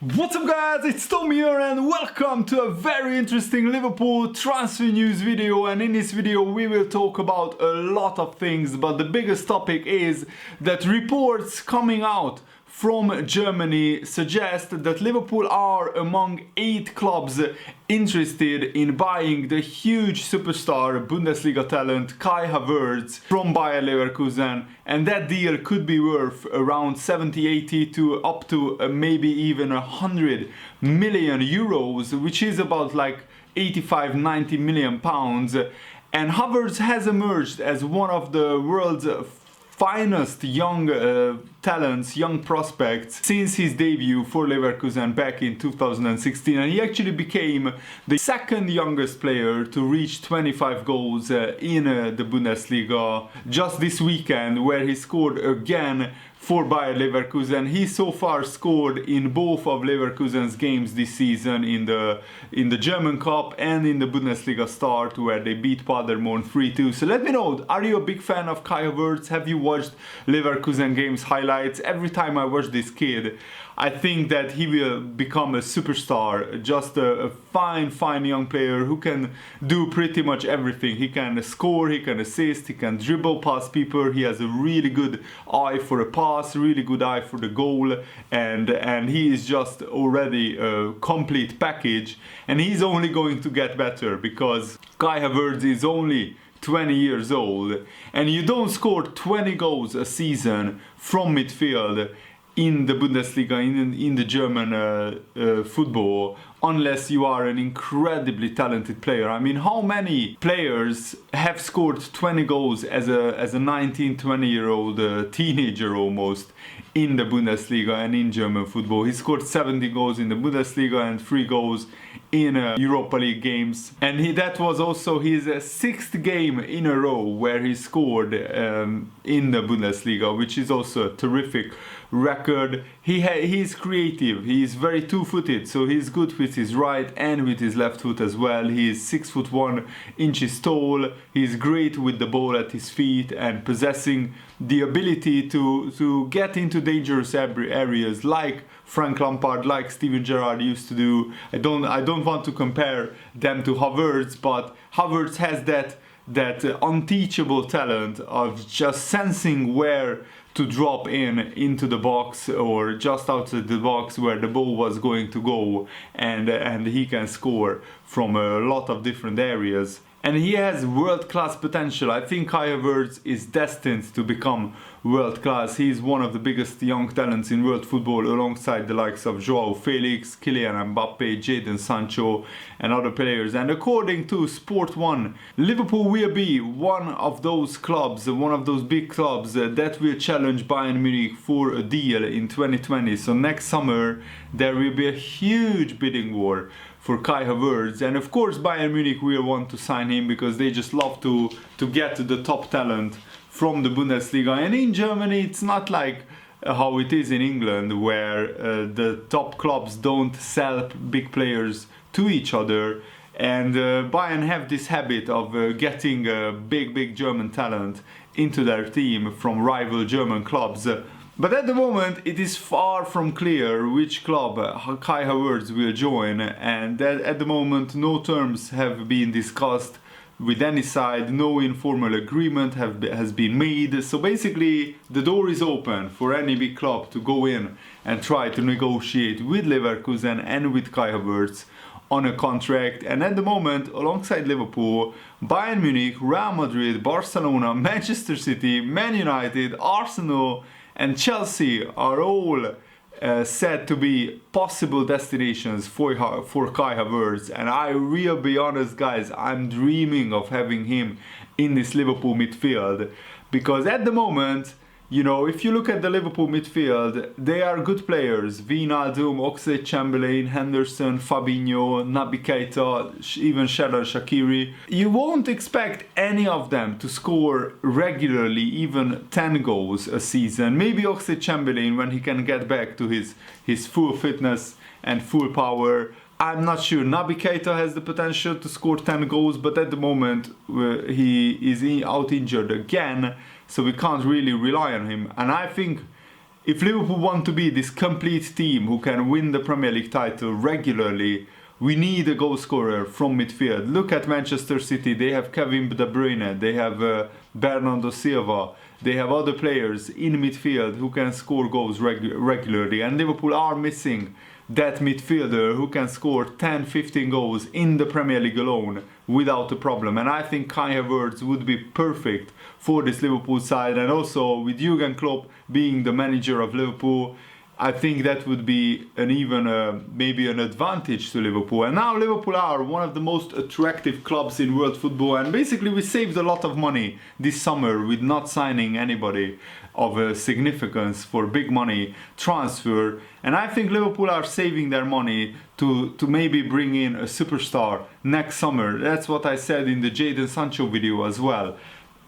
What's up guys, it's Tom here and welcome to a very interesting Liverpool transfer news video. And in this video we will talk about a lot of things, but the biggest topic is that reports coming out from Germany suggest that Liverpool are among 8 clubs interested in buying the huge superstar Bundesliga talent Kai Havertz from Bayer Leverkusen, and that deal could be worth around 70-80 to up to maybe even 100 million euros, which is about like 85-90 million pounds. And Havertz has emerged as one of the world's finest young talents, young prospects since his debut for Leverkusen back in 2016, and he actually became the second youngest player to reach 25 goals in the Bundesliga just this weekend, where he scored again for Bayer Leverkusen. He so far scored in both of Leverkusen's games this season, in the German Cup and in the Bundesliga start, where they beat Paderborn 3-2. So let me know, are you a big fan of Kai Havertz? Have you watched Leverkusen games highlights? Every time I watch this kid, I think that he will become a superstar, just a fine young player who can do pretty much everything. He can score, he can assist, he can dribble past people, he has a really good eye for a pass, really good eye for the goal, and he is just already a complete package, and he's only going to get better because Kai Havertz is only 20 years old, and you don't score 20 goals a season from midfield in the Bundesliga, in the German football, unless you are an incredibly talented player. I mean, how many players have scored 20 goals as a 19-20-year-old teenager almost in the Bundesliga and in German football? He scored 70 goals in the Bundesliga and 3 goals in Europa League games, and that was also his 6th game in a row where he scored in the Bundesliga, which is also a terrific record. He's creative, he's very two-footed, so he's good with his right and with his left foot as well. He's 6'1" tall, he's great with the ball at his feet and possessing the ability to get into dangerous areas like Frank Lampard, like Steven Gerrard used to do. I don't want to compare them to Havertz, but Havertz has that unteachable talent of just sensing where to drop into the box or just outside the box where the ball was going to go, and he can score from a lot of different areas. And he has world-class potential. I think Kai Havertz is destined to become world-class. He's one of the biggest young talents in world football, alongside the likes of Joao Felix, Kylian Mbappe, Jadon Sancho and other players. And according to Sport 1, Liverpool will be one of those clubs, one of those big clubs that will challenge Bayern Munich for a deal in 2020. So next summer there will be a huge bidding war for Kai Havertz, and of course Bayern Munich will want to sign him because they just love to get the top talent from the Bundesliga. And in Germany it's not like how it is in England, where the top clubs don't sell big players to each other, and Bayern have this habit of getting big German talent into their team from rival German clubs. But at the moment it is far from clear which club Kai Havertz will join, and at the moment no terms have been discussed with any side, no informal agreement has been made. So basically the door is open for any big club to go in and try to negotiate with Leverkusen and with Kai Havertz on a contract. And at the moment, alongside Liverpool, Bayern Munich, Real Madrid, Barcelona, Manchester City, Man United, Arsenal and Chelsea are all said to be possible destinations for Kai Havertz. And I will be honest guys, I'm dreaming of having him in this Liverpool midfield, because at the moment, you know, if you look at the Liverpool midfield, they are good players. Wijnaldum, Oxlade-Chamberlain, Henderson, Fabinho, Naby Keita, even Xherdan Shaqiri. You won't expect any of them to score regularly, even 10 goals a season. Maybe Oxlade-Chamberlain when he can get back to his full fitness and full power. I'm not sure. Naby Keita has the potential to score 10 goals, but at the moment he is out injured again, so we can't really rely on him. And I think if Liverpool want to be this complete team who can win the Premier League title regularly, we need a goal scorer from midfield. Look at Manchester City, they have Kevin De Bruyne, they have Bernardo Silva, they have other players in midfield who can score goals regularly, and Liverpool are missing that midfielder who can score 10-15 goals in the Premier League alone without a problem. And I think Kai Havertz would be perfect for this Liverpool side, and also with Jurgen Klopp being the manager of Liverpool, I think that would be maybe an advantage to Liverpool. And now Liverpool are one of the most attractive clubs in world football, and basically we saved a lot of money this summer with not signing anybody of significance for big money transfer. And I think Liverpool are saving their money to maybe bring in a superstar next summer. That's what I said in the Jadon Sancho video as well.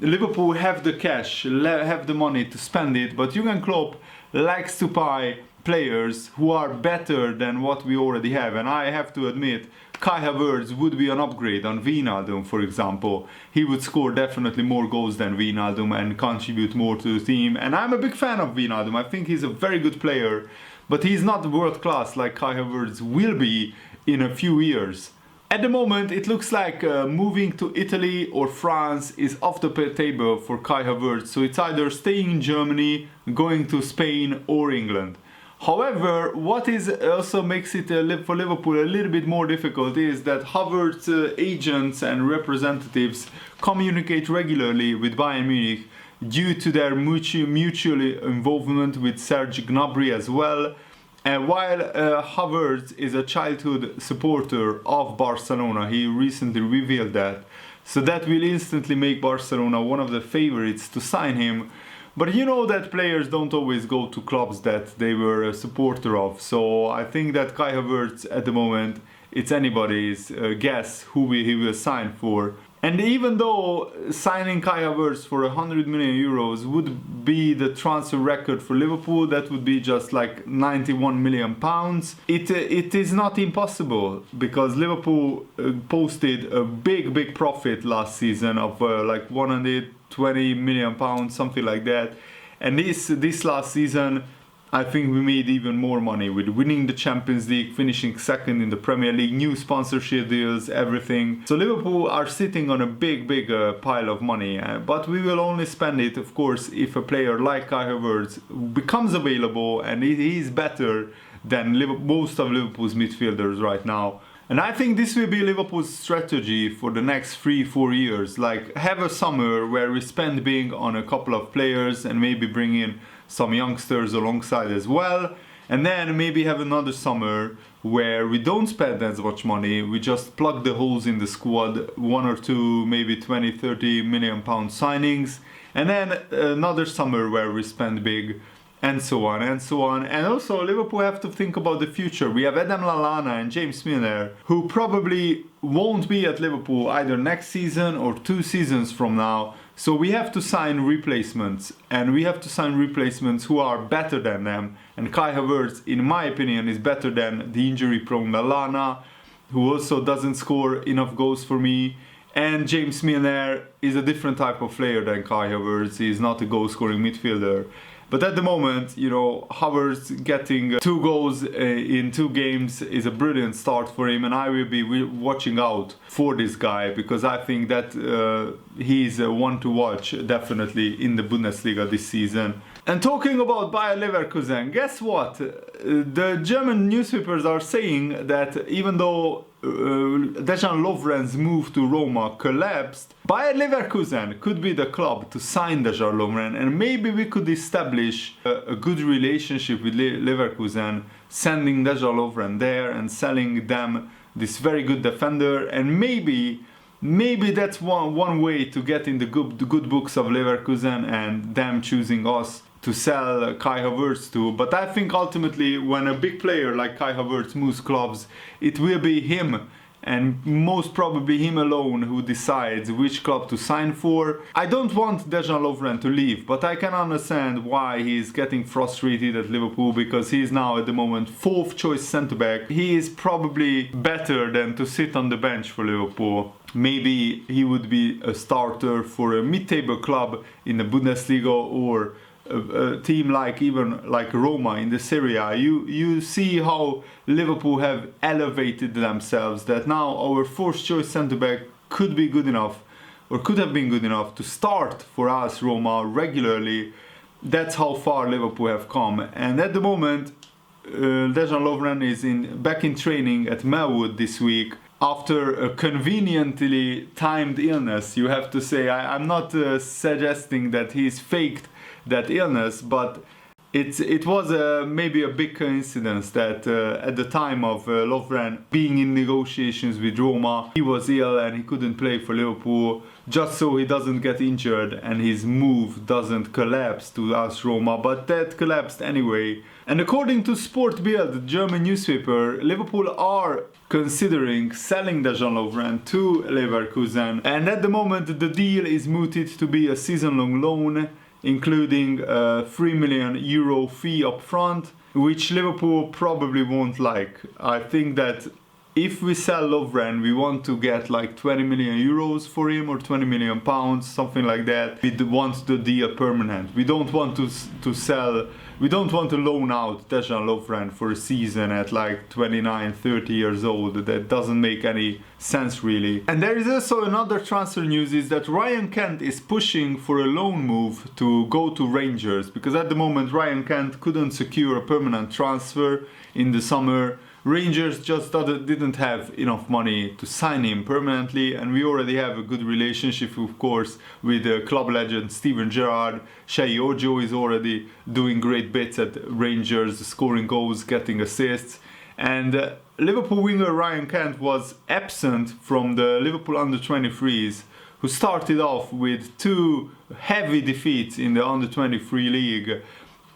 Liverpool have the cash, have the money to spend it, but Jurgen Klopp likes to buy players who are better than what we already have. And I have to admit, Kai Havertz would be an upgrade on Wijnaldum, for example. He would score definitely more goals than Wijnaldum and contribute more to the team. And I'm a big fan of Wijnaldum. I think he's a very good player, but he's not world class like Kai Havertz will be in a few years. At the moment, it looks like moving to Italy or France is off the table for Kai Havertz. So it's either staying in Germany, going to Spain or England. However, what is also makes it for Liverpool a little bit more difficult is that Havertz agents and representatives communicate regularly with Bayern Munich due to their mutual involvement with Serge Gnabry as well. And while Havertz is a childhood supporter of Barcelona, he recently revealed that. So that will instantly make Barcelona one of the favorites to sign him. But you know that players don't always go to clubs that they were a supporter of. So I think that Kai Havertz at the moment, it's anybody's guess who he will sign for. And even though signing Kai Havertz for 100 million euros would be the transfer record for Liverpool, that would be just like 91 million pounds, it is not impossible, because Liverpool posted a big profit last season of like 120 million pounds, something like that. And this last season, I think we made even more money with winning the Champions League, finishing second in the Premier League, new sponsorship deals, everything. So Liverpool are sitting on a big pile of money, but we will only spend it, of course, if a player like Kai Havertz becomes available and he is better than most of Liverpool's midfielders right now. And I think this will be Liverpool's strategy for the next 3-4 years. Like, have a summer where we spend big on a couple of players and maybe bring in some youngsters alongside as well. And then maybe have another summer where we don't spend as much money. We just plug the holes in the squad, 1 or 2, maybe 20-30 million pound signings. And then another summer where we spend big, and so on and so on. And also Liverpool have to think about the future. We have Adam Lallana and James Milner, who probably won't be at Liverpool either next season or 2 seasons from now. So we have to sign replacements, and we have to sign replacements who are better than them. And Kai Havertz, in my opinion, is better than the injury-prone Lallana, who also doesn't score enough goals for me. And James Milner is a different type of player than Kai Havertz. He's not a goal-scoring midfielder. But at the moment, you know, Havertz getting 2 goals in 2 games is a brilliant start for him, and I will be watching out for this guy, because I think that he's one to watch definitely in the Bundesliga this season. And talking about Bayer Leverkusen, guess what? The German newspapers are saying that even though Dejan Lovren's move to Roma collapsed, Bayer Leverkusen could be the club to sign Dejan Lovren, and maybe we could establish a good relationship with Leverkusen, sending Dejan Lovren there and selling them this very good defender, and maybe that's one way to get in the good books of Leverkusen and them choosing us to sell Kai Havertz to. But I think ultimately when a big player like Kai Havertz moves clubs, it will be him, and most probably him alone, who decides which club to sign for. I don't want Dejan Lovren to leave, but I can understand why he's getting frustrated at Liverpool, because he is now at the moment 4th choice centre-back. He is probably better than to sit on the bench for Liverpool. Maybe he would be a starter for a mid-table club in the Bundesliga, or a team like even like Roma in the Serie A, you see how Liverpool have elevated themselves, that now our fourth choice centre back could be good enough, or could have been good enough to start for us Roma regularly. That's how far Liverpool have come. And at the moment, Dejan Lovren is back in training at Melwood this week after a conveniently timed illness. You have to say, I'm not suggesting that he's faked that illness, but it was maybe a big coincidence that at the time of Lovren being in negotiations with Roma, he was ill and he couldn't play for Liverpool, just so he doesn't get injured and his move doesn't collapse to us Roma, but that collapsed anyway. And according to Sport Bild, the German newspaper, Liverpool are considering selling Dejan Lovren to Leverkusen, and at the moment the deal is mooted to be a season-long loan, including a €3 million fee up front, which Liverpool probably won't like. I think that if we sell Lovren, we want to get like €20 million for him, or £20 million, something like that. We want the deal permanent. We don't want to sell. We don't want to loan out Dejan Lovren for a season at like 29, 30 years old. That doesn't make any sense really. And there is also another transfer news, is that Ryan Kent is pushing for a loan move to go to Rangers, because at the moment Ryan Kent couldn't secure a permanent transfer in the summer. Rangers just didn't have enough money to sign him permanently, and we already have a good relationship, of course, with club legend Steven Gerrard. Shea Ojo is already doing great bits at Rangers, scoring goals, getting assists. And Liverpool winger Ryan Kent was absent from the Liverpool under-23s, who started off with 2 heavy defeats in the under-23 league.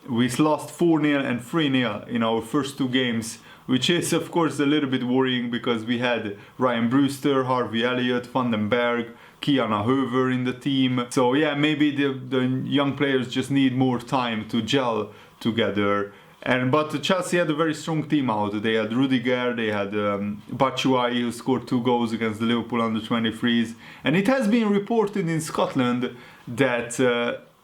We lost 4-0 and 3-0 in our first 2 games, which is of course a little bit worrying, because we had Ryan Brewster, Harvey Elliott, Van den Berg, Kiana Höver in the team. So yeah, maybe the young players just need more time to gel together. But Chelsea had a very strong team out. They had Rudiger, they had Batshuayi, who scored 2 goals against the Liverpool under-23s. And it has been reported in Scotland that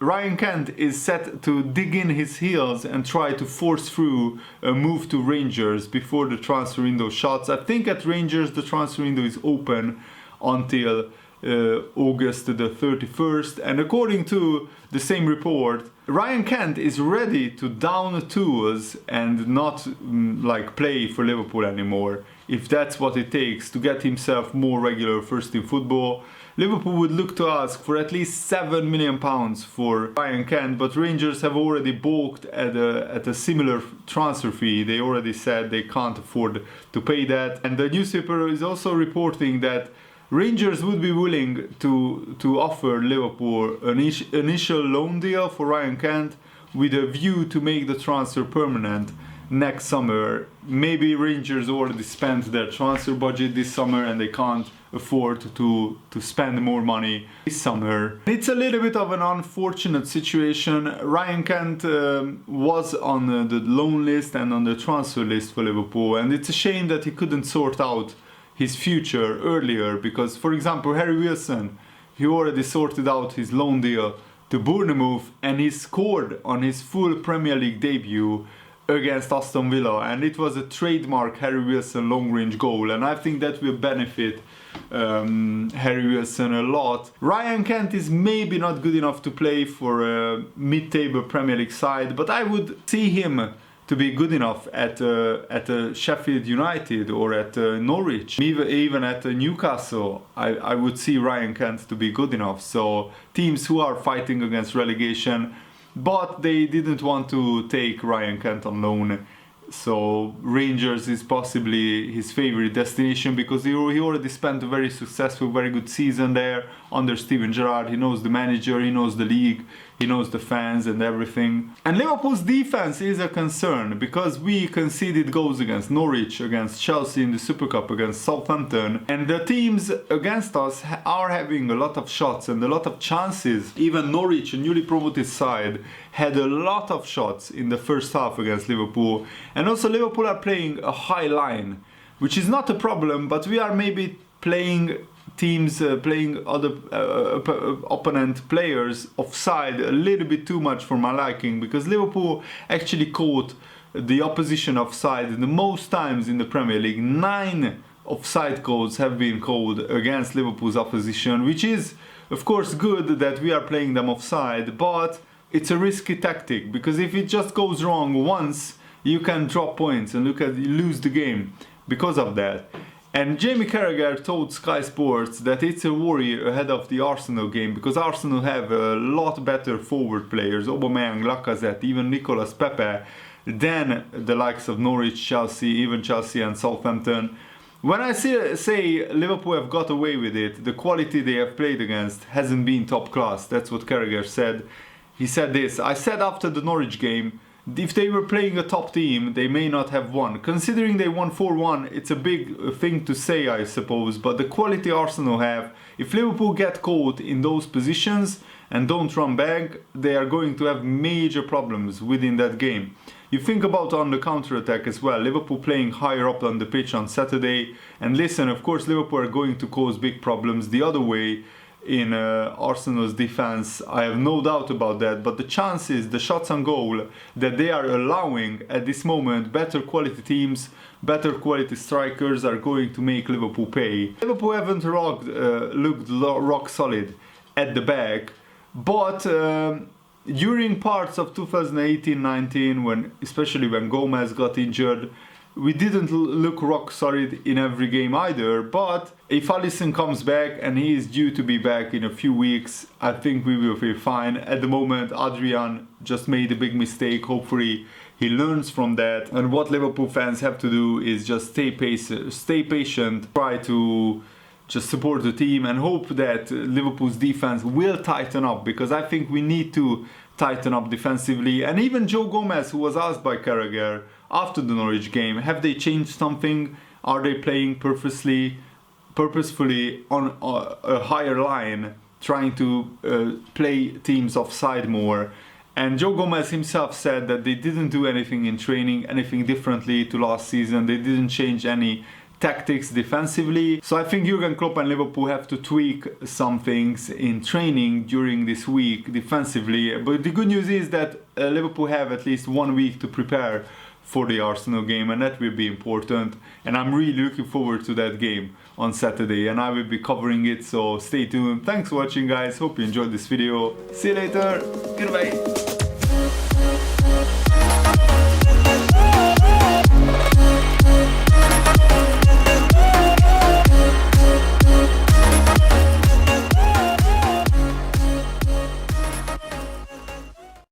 Ryan Kent is set to dig in his heels and try to force through a move to Rangers before the transfer window shuts. I think at Rangers the transfer window is open until August the 31st, and according to the same report, Ryan Kent is ready to down tools and not like play for Liverpool anymore, if that's what it takes to get himself more regular first team football. Liverpool would look to ask for at least £7 million for Ryan Kent, but Rangers have already balked at a similar transfer fee. They already said they can't afford to pay that. And the newspaper is also reporting that Rangers would be willing to offer Liverpool an initial loan deal for Ryan Kent, with a view to make the transfer permanent next summer. Maybe Rangers already spent their transfer budget this summer and they can't afford to spend more money this summer. It's a little bit of an unfortunate situation. Ryan Kent was on the loan list and on the transfer list for Liverpool, and it's a shame that he couldn't sort out his future earlier, because for example Harry Wilson, he already sorted out his loan deal to Bournemouth and he scored on his full Premier League debut against Aston Villa, and it was a trademark Harry Wilson long-range goal, and I think that will benefit Harry Wilson a lot. Ryan Kent is maybe not good enough to play for a mid-table Premier League side, but I would see him to be good enough at Sheffield United or at Norwich, even at Newcastle. I would see Ryan Kent to be good enough. So teams who are fighting against relegation, but they didn't want to take Ryan Kent on loan. So Rangers is possibly his favorite destination, because he already spent a very successful, very good season there under Steven Gerrard. He knows the manager, he knows the league, he knows the fans and everything. And Liverpool's defense is a concern, because we conceded goals against Norwich, against Chelsea in the Super Cup, against Southampton, and the teams against us are having a lot of shots and a lot of chances. Even Norwich, a newly promoted side, had a lot of shots in the first half against Liverpool. And also Liverpool are playing a high line, which is not a problem, but we are maybe playing teams playing other opponent players offside a little bit too much for my liking, because Liverpool actually caught the opposition offside the most times in the Premier League. 9 offside calls have been called against Liverpool's opposition, which is of course good that we are playing them offside, but it's a risky tactic, because if it just goes wrong once, you can drop points and lose the game because of that. And Jamie Carragher told Sky Sports that it's a worry ahead of the Arsenal game, because Arsenal have a lot better forward players, Aubameyang, Lacazette, even Nicolas Pepe, than the likes of Norwich, Chelsea, even Chelsea and Southampton. When I say Liverpool have got away with it, the quality they have played against hasn't been top class. That's what Carragher said. He said this: I said after the Norwich game, if they were playing a top team, they may not have won. Considering they won 4-1, it's a big thing to say, I suppose, but the quality Arsenal have, if Liverpool get caught in those positions and don't run back, they are going to have major problems within that game. You think about on the counter-attack as well, Liverpool playing higher up on the pitch on Saturday, and listen, of course Liverpool are going to cause big problems the other way in Arsenal's defense, I have no doubt about that, but the chances, the shots on goal that they are allowing at this moment, better quality teams, better quality strikers are going to make Liverpool pay. Liverpool haven't looked rock solid at the back, but during parts of 2018-19, especially when Gomez got injured, we didn't look rock solid in every game either. But if Alisson comes back, and he is due to be back in a few weeks, I think we will be fine. At the moment, Adrian just made a big mistake. Hopefully he learns from that, and what Liverpool fans have to do is just stay patient, try to just support the team and hope that Liverpool's defense will tighten up, because I think we need to tighten up defensively. And even Joe Gomez, who was asked by Carragher after the Norwich game, have they changed something? Are they playing purposefully on a higher line, trying to play teams offside more? And Joe Gomez himself said that they didn't do anything in training, anything differently to last season. They didn't change any tactics defensively. So I think Jurgen Klopp and Liverpool have to tweak some things in training during this week defensively. But the good news is that Liverpool have at least 1 week to prepare for the Arsenal game, and that will be important. And I'm really looking forward to that game on Saturday, and I will be covering it, so stay tuned. Thanks for watching, guys. Hope you enjoyed this video. See you later. Goodbye.